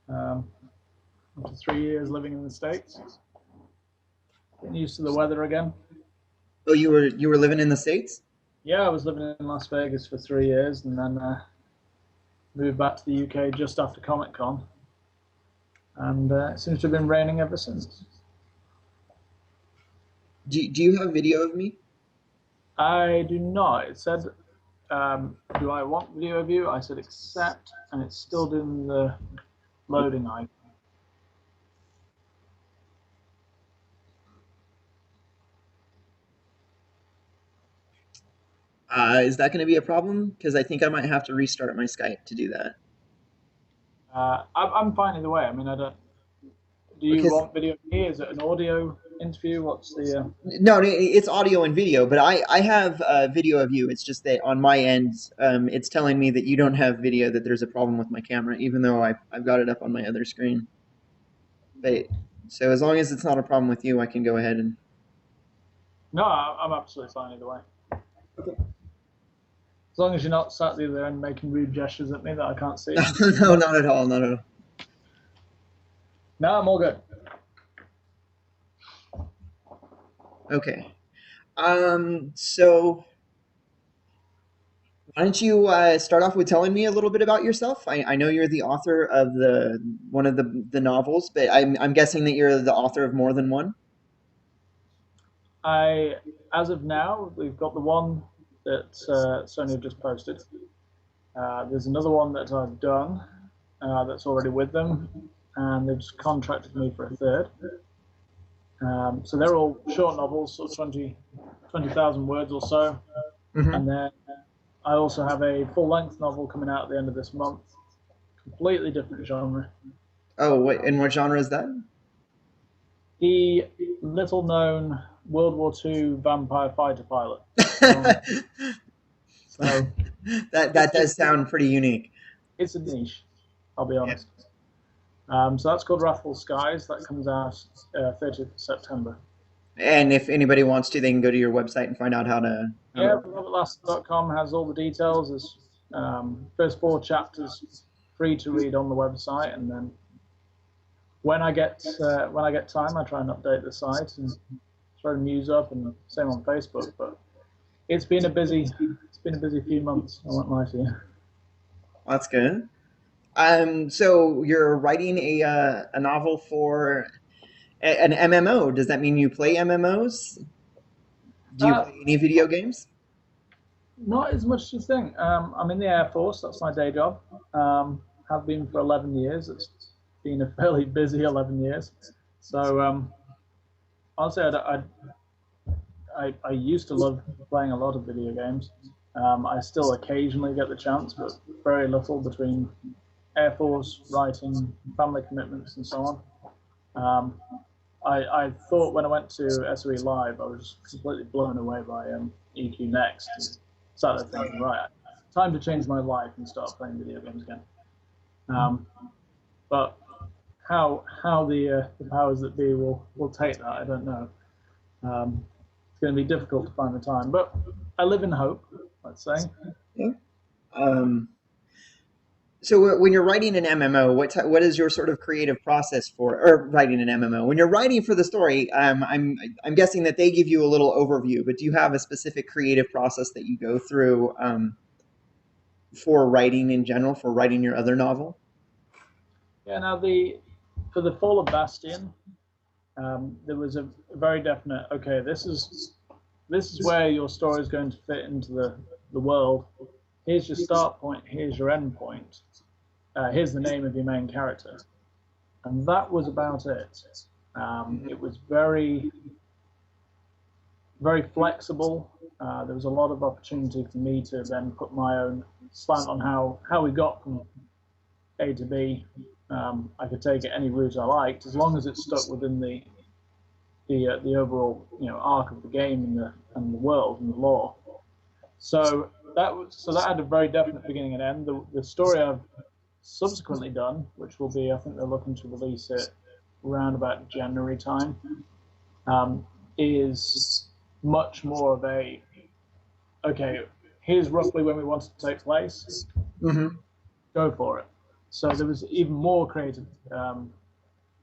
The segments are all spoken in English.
After 3 years living in the States, getting used to the weather again. Oh, you were living in the States? Yeah, I was living in Las Vegas for 3 years, and then moved back to the UK just after Comic Con, and it seems to have been raining ever since. Do you have video of me? I do not. It said, "Do I want video of you?" I said accept, and it's still doing the loading icon. Is that going to be a problem? Because I think I might have to restart my Skype to do that. I'm fine either way. I mean, I don't. Do you Because want video of me? Is it an audio interview? What's the? no, it's audio and video, but I have video of you. It's just that on my end, it's telling me that you don't have video, that there's a problem with my camera, even though I've got it up on my other screen. But so as long as it's not a problem with you, I can go ahead and. No, I'm absolutely fine either way. As long as you're not sat the other end making rude gestures at me that I can't see. No, not at all, not at all. No, I'm all good. Okay. So why don't you start off with telling me a little bit about yourself? I know you're the author of the one of the novels, but I'm guessing that you're the author of more than one. As of now, we've got the one that Sony have just posted. There's another one that I've done that's already with them, and they've just contracted me for a third. So they're all short novels, sort of 20,000 words or so. Hmm. And then I also have a full-length novel coming out at the end of this month, completely different genre. Oh, wait, and what genre is that? The little-known World War II vampire fighter pilot genre. So That it's does sound pretty unique. it's a niche, I'll be Yeah. honest. So that's called Wrathful Skies. That comes out 30th of September. And if anybody wants to, they can go to your website and find out how Yeah, to. robertlasser.com has all the details. There's first 4 chapters free to read on the website, and then when I get time, I try and update the site and throw news up, and same on Facebook. But it's been a busy few months. I won't lie to you. That's good. So you're writing a novel for an MMO. Does that mean you play MMOs? Do you Uh, play any video games? Not as much as you think. I'm in the Air Force. That's my day job. Have been for 11 years. It's been a fairly busy 11 years. So honestly, I used to love playing a lot of video games. I still occasionally get the chance, but very little between Air Force, writing, family commitments, and so on. Um, I thought when I went to SOE Live, I was completely blown away by EQ Next. And sat there thinking, right, time to change my life and start playing video games again. Um, but how the powers that be will take that, I don't know. It's going to be difficult to find the time, but I live in hope. Let's say. Yeah. Um, so when you're writing an MMO, what is your sort of creative process for or writing an MMO? When you're writing for the story, I'm guessing that they give you a little overview, but do you have a specific creative process that you go through for writing in general, for writing your other novel? Yeah. Now for the Fall of Bastion, there was a very definite. Okay, this is where your story is going to fit into the world. Here's your start point. Here's your end point. Here's the name of your main character, and that was about it. It was very very flexible. There was a lot of opportunity for me to then put my own slant on how we got from A to B. I could take it any route I liked, as long as it stuck within the overall arc of the game and the world and the lore. So that had a very definite beginning and end. The story I've subsequently done, which will be, I think they're looking to release it around about January time, is much more of a okay. Here's roughly when we want it to take place. Hmm. Go for it. So there was even more creative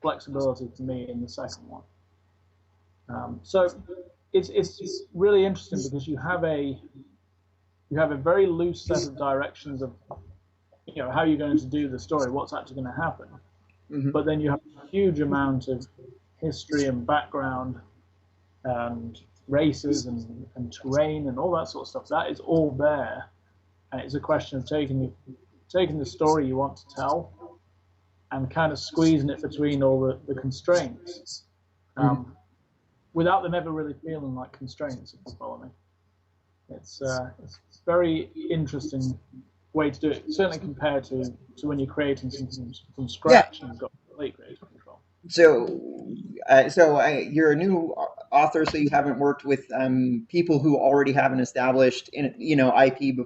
flexibility to me in the second one. So it's really interesting because you have a very loose set of directions of how you're going to do the story, what's actually going to happen, Hmm. but then you have a huge amount of history and background and races and terrain and all that sort of stuff. That is all there, and it's a question of taking the story you want to tell and kind of squeezing it between all the constraints, Hmm. um, without them ever really feeling like constraints, if you follow me. It's very interesting way to do it, certainly compared to when you're creating something from Yeah. scratch and you've got complete creative control. You're a new author, so you haven't worked with people who already have an established, IP,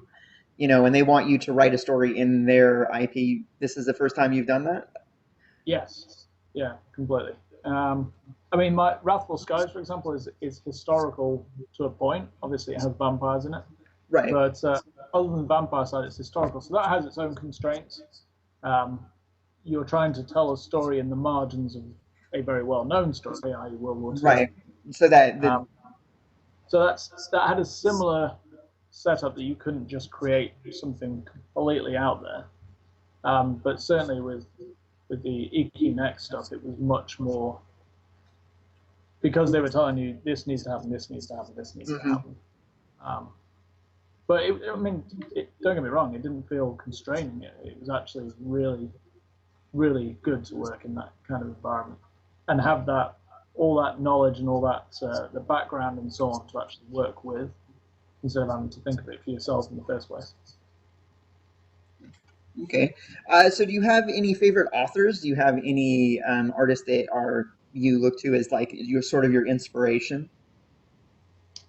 and they want you to write a story in their IP. This is the first time you've done that, Yes, yeah, completely. I mean, my Wrathful Skies, for example, is historical to a point. Obviously, it has vampires in it, right? but other than the vampire side, it's historical, so that has its own constraints. Um, you're trying to tell a story in the margins of a very well-known story, i.e., World War II. Right. So that the Um, so that had a similar setup that you couldn't just create something completely out there. But certainly with the EQ Next stuff, it was much more because they were telling you this needs to happen, this needs to happen, this needs to Mhm. happen. Um, but I mean, don't get me wrong, it didn't feel constraining. It was actually really, really good to work in that kind of environment and have that all that knowledge and all that the background and so on to actually work with instead of having to think of it for yourself in the first place. Okay. So do you have any favorite authors? Do you have any artists that are you look to as like your sort of your inspiration?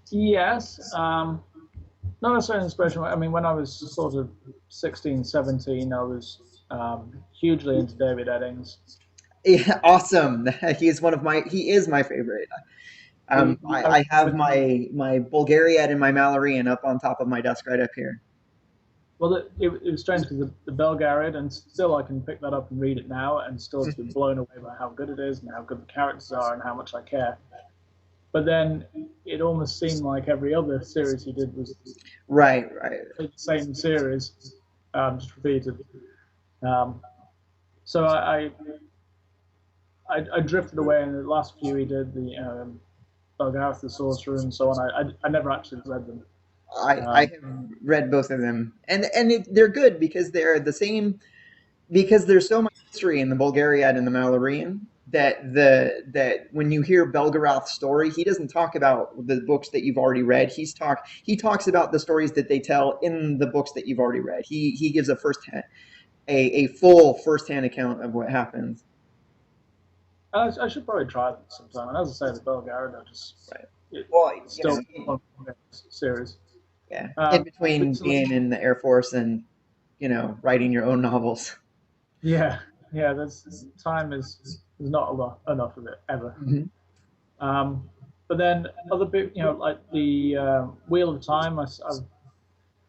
Yes, not necessarily inspiration. I mean, when I was sort of 16, 17, I was hugely into David Eddings. Yeah, awesome. He is my favorite. I I have remember, my Bulgariad and my Mallorean up on top of my desk right up here. well, it was strange because the Belgariad, and still I can pick that up and read it now, and still to be blown away by how good it is and how good the characters are and how much I care. But then it almost seemed like every other series he did was Right, right. the same series, just repeated. Um, so I drifted away, and the last few he did, the Belgarth the Sorcerer and so on, I never actually read them. I Um, have read both of them, they're good because they're the same because there's so much history in the Bulgariad and the Mallorean that when you hear Belgarath's story, he doesn't talk about the books that you've already read. He talks about the stories that they tell in the books that you've already read. He gives a full first hand account of what happens. I should probably try them sometime. And as I say, the Belgariad, Right. it's Well, still one of my favorite series. yeah. In Um, between recently, being in the Air Force and writing your own novels. yeah, yeah, there's time is not enough of it ever. Hmm. Um, but then other bit, like the Wheel of Time,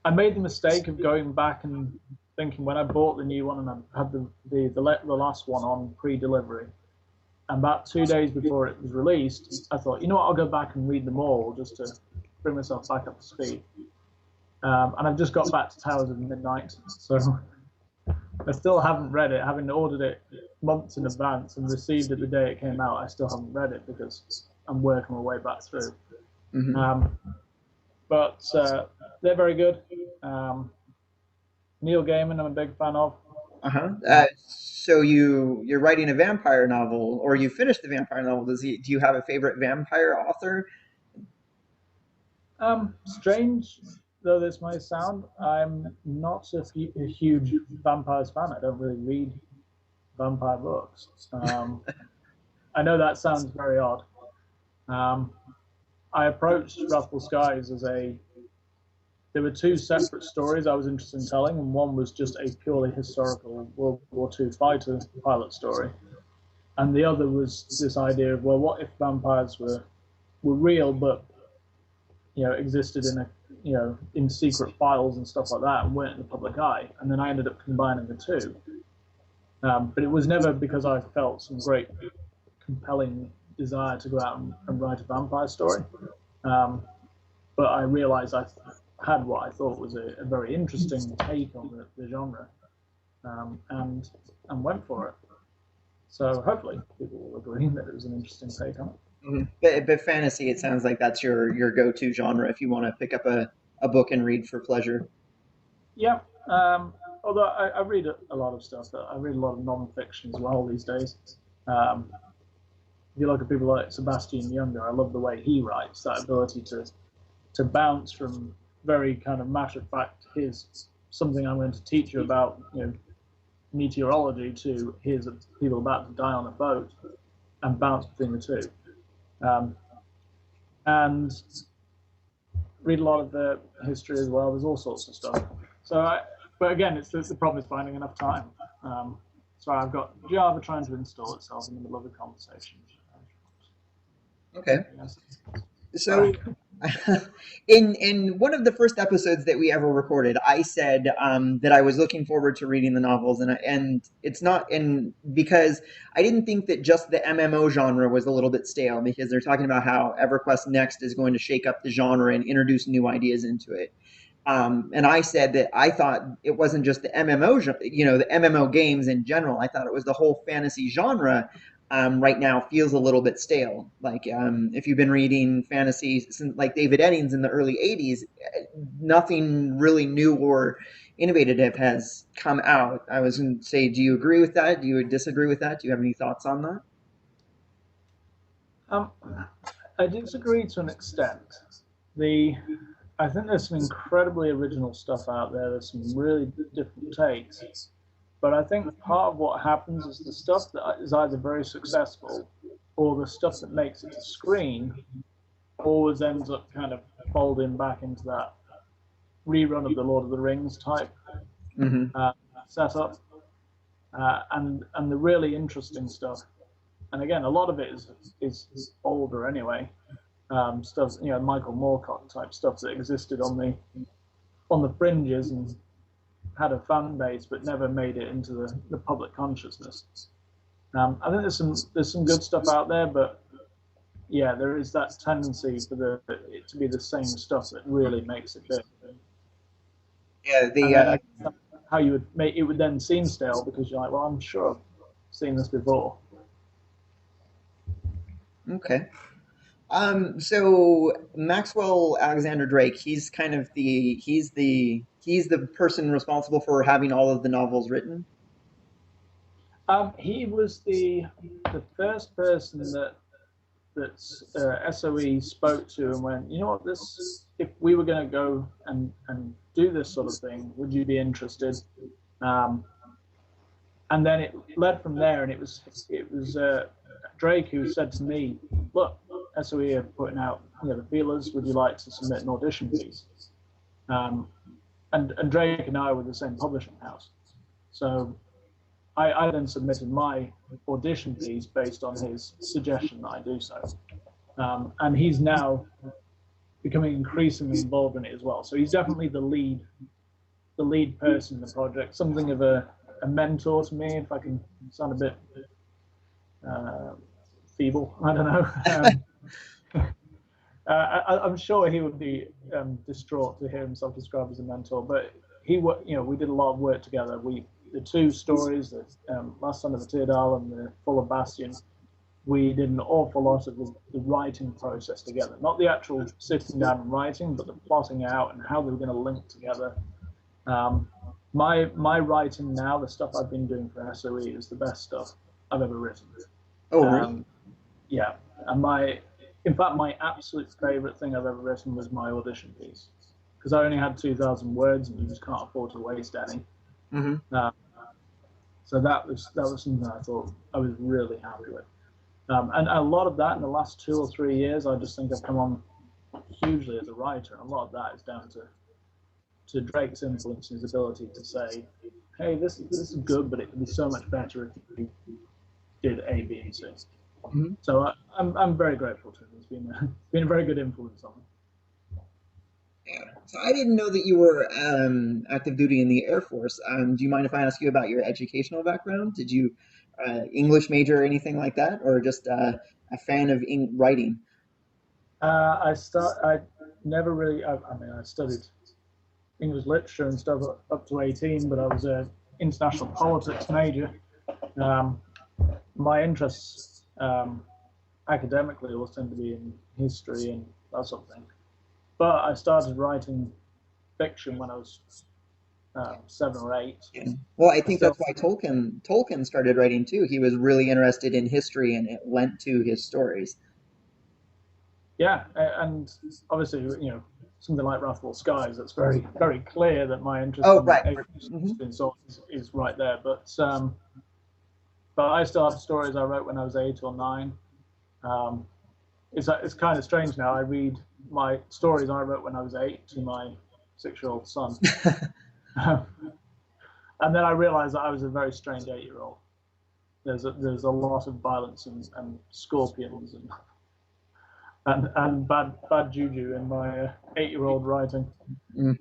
I made the mistake of going back and thinking when I bought the new one and I had the last one on pre-delivery, and about 2 days before it was released, I thought, you know what, I'll go back and read them all just to bring myself back up to speed. And I've just got back to Towers of Midnight, so I still haven't read it, having ordered it months in advance and received it the day it came out. I still haven't read it because I'm working my way back through. Hmm. Um, but they're very good. Um, Neil Gaiman, I'm a big fan of. Uh-huh. Uh, So you're writing a vampire novel, or you finished the vampire novel. Do you have a favorite vampire author? Strange though this may sound, I'm not a huge vampires fan. I don't really read vampire books. I know that sounds very odd. Um, I approached Wrathful Skies as there were two separate stories I was interested in telling, and one was just a purely historical World War II fighter pilot story, and the other was this idea of, well, what if vampires were real but existed in in secret files and stuff like that and weren't in the public eye, and then I ended up combining the two. But it was never because I felt some great compelling desire to go out and write a vampire story. Um, but I realized I had what I thought was a very interesting take on the genre, and went for it. So hopefully people will agree that it was an interesting take on it. But fantasy, it sounds like that's your go-to genre if you want to pick up a book and read for pleasure. Yeah. Although I read a lot of stuff. I read a lot of non-fiction as well these days. Um, if you look at people like Sebastian Younger, I love the way he writes. That ability to bounce from very kind of matter of fact, here's something I'm going to teach you about, meteorology, to here's people about to die on a boat, and bounce between the two. Um, and read a lot of the history as well. There's all sorts of stuff. But again, the problem is finding enough time. So I've got Java trying to install itself in the middle of a conversation. Okay. Yes. So, in one of the first episodes that we ever recorded, I said that I was looking forward to reading the novels, and it's not in because I didn't think that just the MMO genre was a little bit stale, because they're talking about how EverQuest Next is going to shake up the genre and introduce new ideas into it. And I said that I thought it wasn't just the MMO, the MMO games in general. I thought it was the whole fantasy genre. Right now feels a little bit stale. Like if you've been reading fantasy since like David Eddings in the early '80s, nothing really new or innovative has come out. I was going to say, do you agree with that? Do you disagree with that? Do you have any thoughts on that? Um, I disagree to an extent. The I think there's some incredibly original stuff out there. There's some really different takes. But I think part of what happens is the stuff that is either very successful or the stuff that makes it to screen always ends up kind of folding back into that rerun of the Lord of the Rings type Mm-hmm. uh, setup. And the really interesting stuff, and again, a lot of it is older anyway. Stuff, Michael Moorcock type stuff that existed on the fringes and had a fan base, but never made it into the public consciousness. I think there's some good stuff out there, but yeah, there is that tendency for it to be the same stuff that really makes it big. Yeah, And then I guess how you would make it would then seem stale because you're like, well, I'm sure I've seen this before. okay. So Maxwell Alexander Drake, he's kind of he's the person responsible for having all of the novels written. He was the first person that SOE spoke to and went, you know what, this if we were going to go and do this sort of thing, would you be interested? Um, and then it led from there, and it was Drake who said to me, look, SOE are putting out the feelers. Would you like to submit an audition piece? Um, and Drake and I were the same publishing house, so I then submitted my audition piece based on his suggestion that I do so. And he's now becoming increasingly involved in it as well. So he's definitely the lead person in the project, something of a mentor to me, if I can sound a bit uh, feeble. I don't know. I'm sure he would be distraught to hear himself described as a mentor, but we did a lot of work together. The two stories, the Last Son of a Teardal and the Fall of Bastion, we did an awful lot of the writing process together. Not the actual sitting down and writing, but the plotting out and how they were going to link together. Um, my writing now, the stuff I've been doing for SOE, is the best stuff I've ever written. Oh, really? Um, yeah, and in fact, my absolute favorite thing I've ever written was my audition piece, because I only had 2,000 words, and you just can't afford to waste any. Mm-hmm. So that was something I thought I was really happy with. And a lot of that in the last 2 or 3 years, I just think I've come on hugely as a writer. And a lot of that is down to Drake's influence and his ability to say, hey, this is good, but it could be so much better if you did A, B, and C. Mm-hmm. So I'm very grateful to him. It's been a very good influence on me. Yeah. So I didn't know that you were active duty in the Air Force. Do you mind if I ask you about your educational background? Did you English major or anything like that, or just a fan of writing? I never really. I mean, I studied English literature and stuff up to 18, but I was a international politics major. Um, my interests academically always tend to be in history and that sort of thing. But I started writing fiction when I was 7 or 8. Yeah. Well, I I think still, that's why Tolkien started writing too. He was really interested in history, and it lent to his stories. yeah, and obviously, something like Wrathful Skies, it's very, very clear that my interest Oh, in right. aviation Hmm. and so on is right there. But I still have stories I wrote when I was 8 or 9. Um, it's kind of strange now. I read my stories I wrote when I was 8 to my 6-year-old son, and then I realized that I was a very strange 8-year-old. There's a lot of violence and scorpions and bad juju in my 8-year-old writing. Hmm.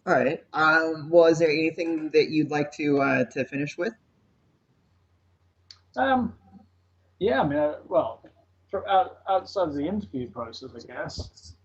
All right. Well, is there anything that you'd like to finish with? Um, yeah, I mean, well, outside of the interview process, I guess.